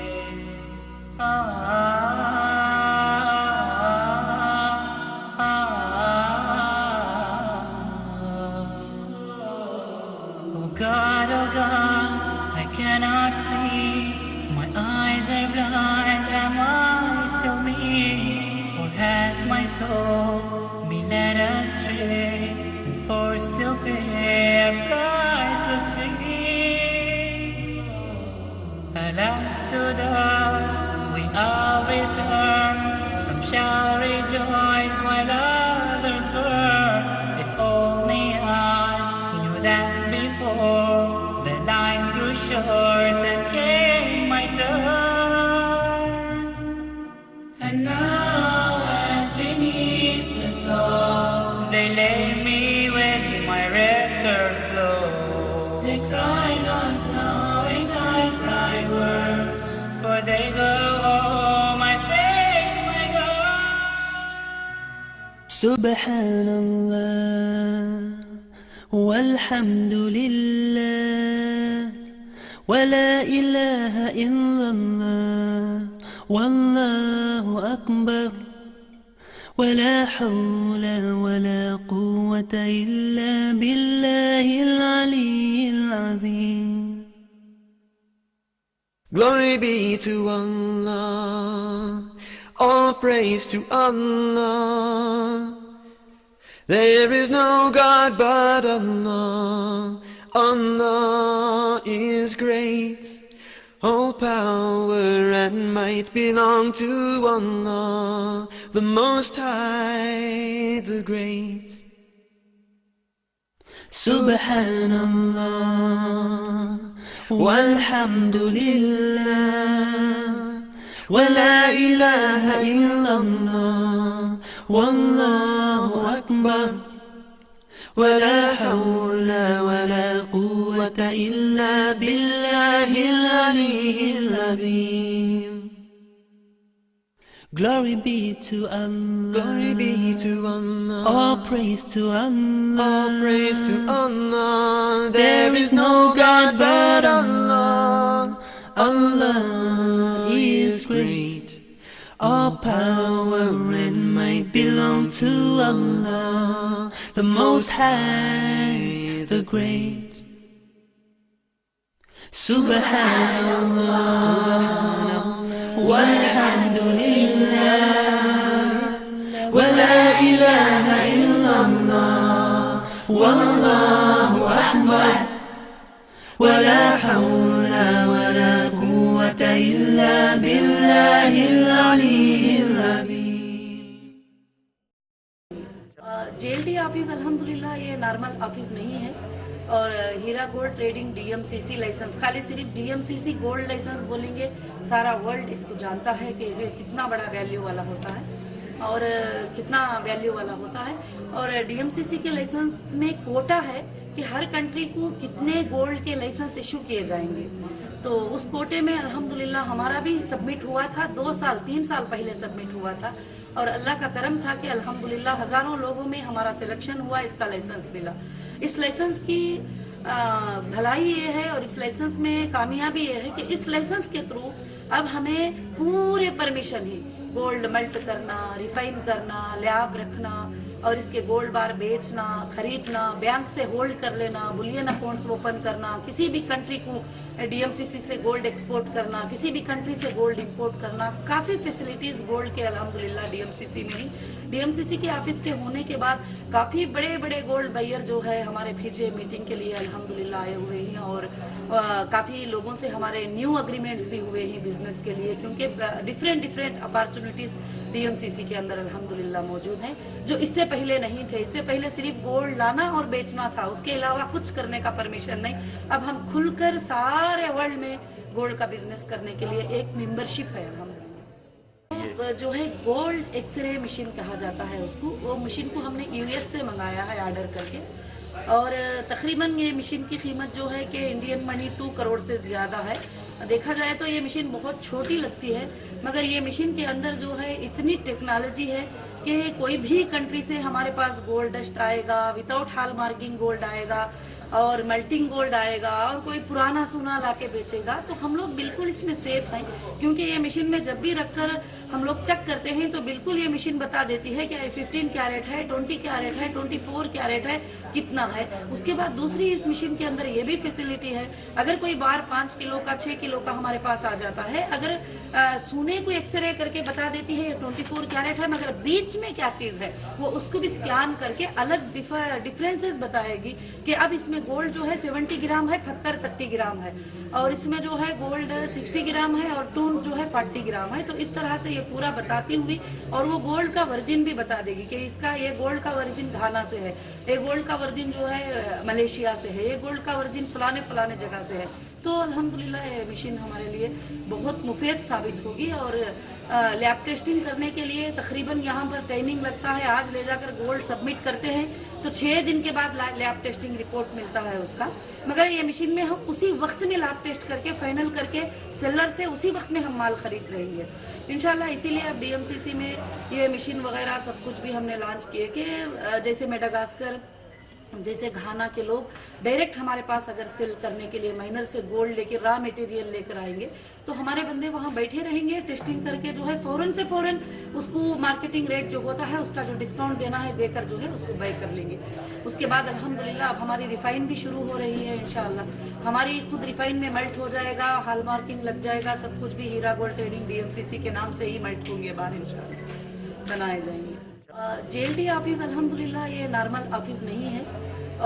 Oh God, I cannot see. My eyes are blind. Am I still me? Or has my soul been led astray and forced to pay a priceless fee? Alas, to dust we all return. Some shall rejoice while others burn. If only I knew that before the line grew short and came my turn. And now as beneath the salt they lay me with my record flow. They cry not knowing I cry worse, for they go, oh my faith. Subhanallah walhamdulillah wa la ilaha illallah wallahu akbar ولا حول ولا قوة إلا بالله العلي العظيم. Glory be to Allah, all praise to Allah. There is no God but Allah. Allah is great. All power and might belong to Allah, the Most High, the Great. Subhanallah walhamdulillah wa la ilaha illallah wallahu akbar ولا حول ولا قوة إلا بالله العلي العظيم. Glory be to Allah. Glory be to Allah. All praise to Allah. All praise to Allah. There is no God but Allah. Allah is great. All power and might belong to Allah, the Most High, the Great. Subhanallah walhamdulillah wa la ilaha illallah wallahu akbar wa la hawla wa la quwwata illa billahil aliyyil azim. JLT office अल्हम्दुलिल्लाह ये normal office नहीं है और हीरा gold trading DMCC licence, खाली सिर्फ DMCC gold licence बोलेंगे सारा world इसको जानता है कि ये कितना बड़ा वैल्यू वाला होता है और कितना वैल्यू वाला होता है। और DMCC के लाइसेंस में कोटा है कि हर कंट्री को कितने गोल्ड के लाइसेंस इशू किए जाएंगे, तो उस कोटे में अल्हम्दुलिल्लाह हमारा भी सबमिट हुआ था, 3 साल पहले सबमिट हुआ था और अल्लाह का करम था कि अल्हम्दुलिल्लाह हज़ारों लोगों में हमारा सिलेक्शन हुआ, इसका लाइसेंस मिला। इस लाइसेंस की भलाई ये है और इस लाइसेंस में कामयाबी ये है कि इस लाइसेंस के थ्रू अब हमें पूरे परमिशन है गोल्ड मेल्ट करना, रिफाइन करना, लैब रखना और इसके गोल्ड बार बेचना, खरीदना, बैंक से होल्ड कर लेना, बुलियन अकाउंट्स ओपन करना, किसी भी कंट्री को DMCC से गोल्ड एक्सपोर्ट करना, किसी भी कंट्री से गोल्ड इंपोर्ट करना, काफ़ी फैसिलिटीज़ गोल्ड के अल्हम्दुलिल्लाह DMCC में ही। DMCC के ऑफिस के होने के बाद काफ़ी बड़े बड़े गोल्ड बायर जो है हमारे पीछे मीटिंग के लिए अल्हम्दुलिल्लाह आए हुए हैं और काफ़ी लोगों से हमारे न्यू अग्रीमेंट्स भी हुए हैं बिजनेस के लिए, क्योंकि डिफरेंट अपॉर्चुनिटीज़ DMCC के अंदर अल्हम्दुलिल्लाह मौजूद हैं जो इससे पहले नहीं थे। इससे पहले सिर्फ गोल्ड लाना और बेचना था, उसके अलावा कुछ करने का परमिशन नहीं। अब हम खुलकर सारे वर्ल्ड में गोल्ड का बिजनेस करने के लिए एक मेंबरशिप है अल्हम्दुलिल्लाह। जो है गोल्ड एक्सरे मशीन कहा जाता है उसको, वो मशीन को हमने US से मंगाया है ऑर्डर करके और तकरीबन ये मशीन की कीमत जो है कि इंडियन मनी 2 करोड़ से ज़्यादा है। देखा जाए तो ये मशीन बहुत छोटी लगती है, मगर ये मशीन के अंदर जो है इतनी टेक्नोलॉजी है कि कोई भी कंट्री से हमारे पास गोल्ड डस्ट आएगा, विदाउट हॉल मार्किंग गोल्ड आएगा और मेल्टिंग गोल्ड आएगा और कोई पुराना सोना लाके बेचेगा तो हम लोग बिल्कुल इसमें सेफ हैं, क्योंकि ये मशीन में जब भी रखकर हम लोग चेक करते हैं तो बिल्कुल ये मशीन बता देती है कि 15 कैरेट है, 20 कैरेट है, 24 कैरेट है, कितना है। उसके बाद दूसरी इस मशीन के अंदर ये भी फैसिलिटी है, अगर कोई बार 5 किलो का 6 किलो का हमारे पास आ जाता है, अगर सोने को एक्सरे करके बता देती है 24 कैरेट है मगर बीच में क्या चीज़ है वो उसको भी स्कैन करके अलग डिफरेंसेस बताएगी कि अब इसमें गोल्ड जो है 70 ग्राम है, पत्थर 30 ग्राम है और इसमें जो है गोल्ड 60 ग्राम है और टून्स जो है 40 ग्राम है। तो इस तरह से ये पूरा बताती हुई और वो गोल्ड का वर्जिन भी बता देगी कि इसका ये गोल्ड का वर्जिन घाना से है, ये गोल्ड का वर्जिन जो है मलेशिया से है, ये गोल्ड का वर्जिन फलाने फलाने जगह से है। तो अल्हम्दुलिल्लाह ये मशीन हमारे लिए बहुत मुफीद साबित होगी। और लैब टेस्टिंग करने के लिए तकरीबन यहाँ पर टाइमिंग लगता है, आज ले जाकर गोल्ड सबमिट करते हैं तो 6 दिन के बाद लैब टेस्टिंग रिपोर्ट मिलता है उसका। मगर ये मशीन में हम उसी वक्त में लैब टेस्ट करके फाइनल करके सेलर से उसी वक्त में हम माल खरीद रहेंगे इंशाल्लाह। इसीलिए अब DMCC में ये मशीन वगैरह सब कुछ भी हमने लॉन्च किए कि जैसे मेडागास्कर जैसे घाना के लोग डायरेक्ट हमारे पास अगर सेल करने के लिए माइनर से गोल्ड लेकर रॉ मटेरियल लेकर आएंगे तो हमारे बंदे वहाँ बैठे रहेंगे, टेस्टिंग करके जो है फौरन से फौरन उसको मार्केटिंग रेट जो होता है उसका जो डिस्काउंट देना है देकर जो है उसको बाय कर लेंगे। उसके बाद अल्हम्दुलिल्लाह अब हमारी रिफाइन भी शुरू हो रही है इंशाल्लाह। हमारी खुद रिफाइन में मेल्ट हो जाएगा, हॉल मार्किंग लग जाएगा, सब कुछ भी हीरा गोल्ड ट्रेडिंग DMCC के नाम से ही मेल्ट होंगे बाहर इंशाल्लाह बनाए जाएंगे। JLT ऑफिस अल्हम्दुलिल्लाह ये नॉर्मल ऑफिस नहीं है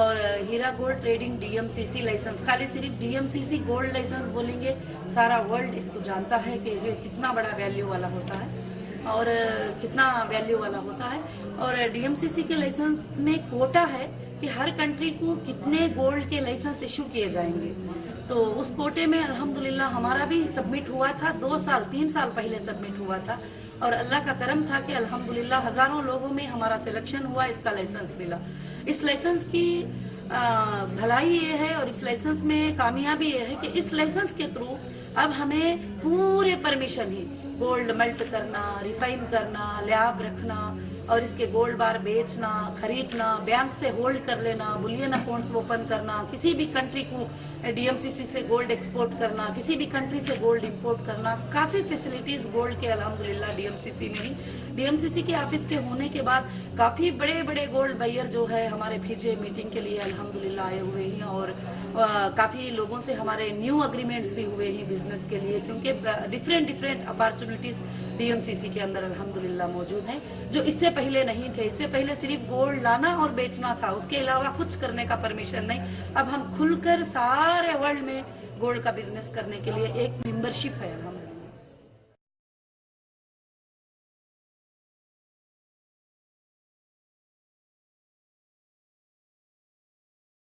और हीरा गोल्ड ट्रेडिंग DMCC लाइसेंस, खाली सिर्फ DMCC गोल्ड लाइसेंस बोलेंगे सारा वर्ल्ड इसको जानता है कि ये कितना बड़ा वैल्यू वाला होता है और कितना वैल्यू वाला होता है। और DMCC के लाइसेंस में कोटा है कि हर कंट्री को कितने गोल्ड के लाइसेंस इशू किए जाएंगे। तो उस कोटे में अल्हम्दुलिल्लाह हमारा भी सबमिट हुआ था, 3 साल पहले सबमिट हुआ था और अल्लाह का करम था कि अल्हम्दुलिल्लाह हज़ारों लोगों में हमारा सिलेक्शन हुआ, इसका लाइसेंस मिला। इस लाइसेंस की भलाई ये है और इस लाइसेंस में कामयाबी ये है कि इस लाइसेंस के थ्रू अब हमें पूरे परमिशन ही गोल्ड मेल्ट करना, रिफाइन करना, लैब रखना और इसके गोल्ड बार बेचना, खरीदना, बैंक से होल्ड कर लेना, बुलियन अकाउंट्स ओपन करना, किसी भी कंट्री को DMCC से गोल्ड एक्सपोर्ट करना, किसी भी कंट्री से गोल्ड इंपोर्ट करना, काफ़ी फैसिलिटीज़ गोल्ड के अल्हम्दुलिल्लाह DMCC में ही। DMCC के ऑफिस के होने के बाद काफ़ी बड़े बड़े गोल्ड बायर जो है हमारे पीछे मीटिंग के लिए अल्हम्दुलिल्लाह आए हुए हैं और काफ़ी लोगों से हमारे न्यू अग्रीमेंट्स भी हुए हैं बिजनेस के लिए, क्योंकि डिफरेंट अपॉर्चुनिटीज़ DMCC के अंदर अल्हम्दुलिल्लाह मौजूद हैं जो इससे पहले नहीं थे। इससे पहले सिर्फ गोल्ड लाना और बेचना था, उसके अलावा कुछ करने का परमिशन नहीं। अब हम खुलकर सारे वर्ल्ड में गोल्ड का बिजनेस करने के लिए एक मेंबरशिप है।